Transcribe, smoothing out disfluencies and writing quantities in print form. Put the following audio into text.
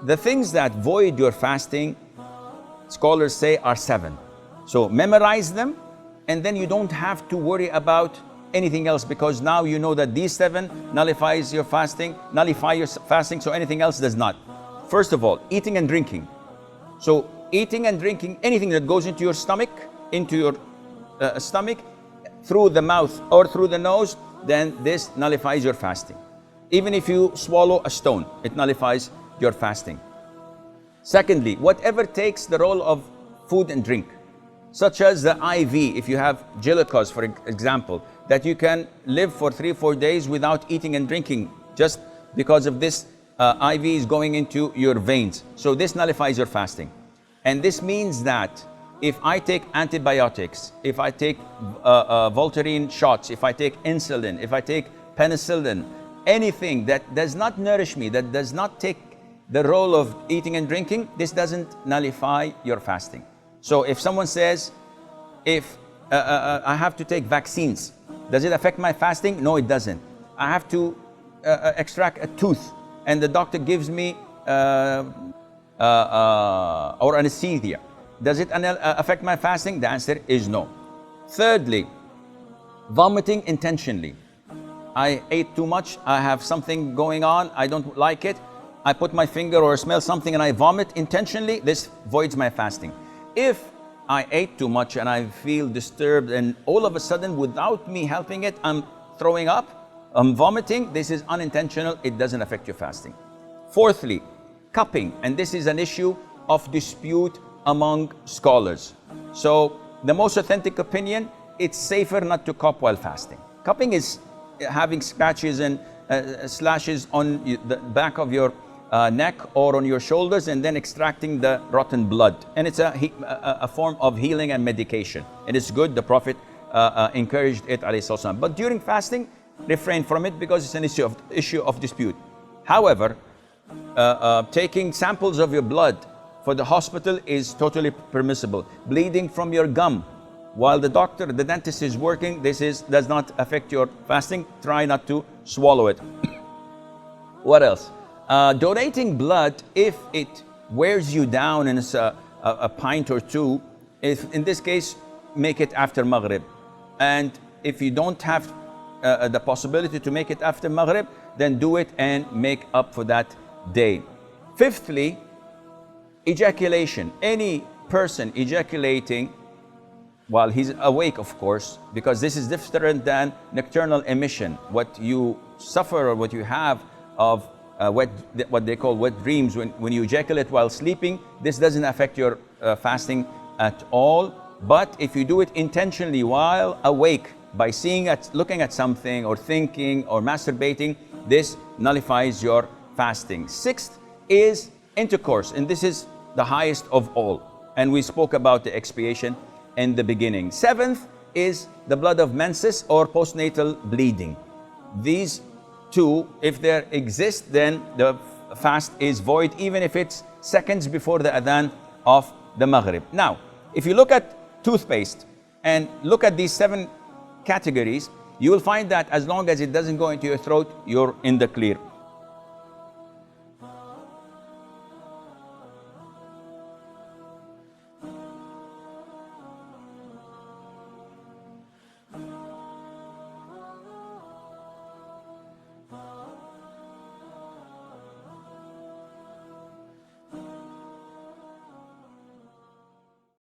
the things that void your fasting, scholars say, are 7. So memorize them, and then you don't have to worry about anything else, because now you know that these 7 nullify your fasting, so anything else does not. First of all, eating and drinking. So eating and drinking, anything that goes into your stomach, through the mouth or through the nose, then this nullifies your fasting. Even if you swallow a stone, it nullifies your fasting. Secondly, whatever takes the role of food and drink, such as the IV, if you have glucose, for example, that you can live for 3-4 days without eating and drinking, just because of this IV is going into your veins. So this nullifies your fasting. And this means that if I take antibiotics, if I take Voltaren shots, if I take insulin, if I take penicillin, anything that does not nourish me, that does not take the role of eating and drinking, this doesn't nullify your fasting. So if someone says, if I have to take vaccines, does it affect my fasting? No, it doesn't. I have to extract a tooth, and the doctor gives me or anesthesia. Does it affect my fasting? The answer is no. Thirdly, vomiting intentionally. I ate too much, I have something going on, I don't like it, I put my finger or smell something and I vomit intentionally, this voids my fasting. If I ate too much and I feel disturbed and all of a sudden, without me helping it, I'm throwing up, I'm vomiting, this is unintentional, it doesn't affect your fasting. Fourthly, cupping, and this is an issue of dispute among scholars. So the most authentic opinion, it's safer not to cup while fasting. Cupping is having scratches and slashes on the back of your neck or on your shoulders, and then extracting the rotten blood. And it's a form of healing and medication. And it's good, the Prophet encouraged it, alayhi salam. But during fasting, refrain from it because it's an issue of dispute. However, taking samples of your blood for the hospital is totally permissible. Bleeding from your gum while the dentist is working, does not affect your fasting. Try not to swallow it. What else? Donating blood, if it wears you down and it's a pint or two, in this case, make it after Maghrib. And if you don't have the possibility to make it after Maghrib, then do it and make up for that day. Fifthly, ejaculation. Any person ejaculating while he's awake, of course, because this is different than nocturnal emission. What you suffer or what you have of what they call wet dreams, when you ejaculate while sleeping, this doesn't affect your fasting at all. But if you do it intentionally while awake, by looking at something or thinking or masturbating, this nullifies your fasting. Sixth is intercourse, and this is the highest of all. And we spoke about the expiation in the beginning. Seventh is the blood of menses or postnatal bleeding. These two, if they exist, then the fast is void, even if it's seconds before the adhan of the Maghrib. Now, if you look at toothpaste and look at these 7 categories, you will find that as long as it doesn't go into your throat, you're in the clear.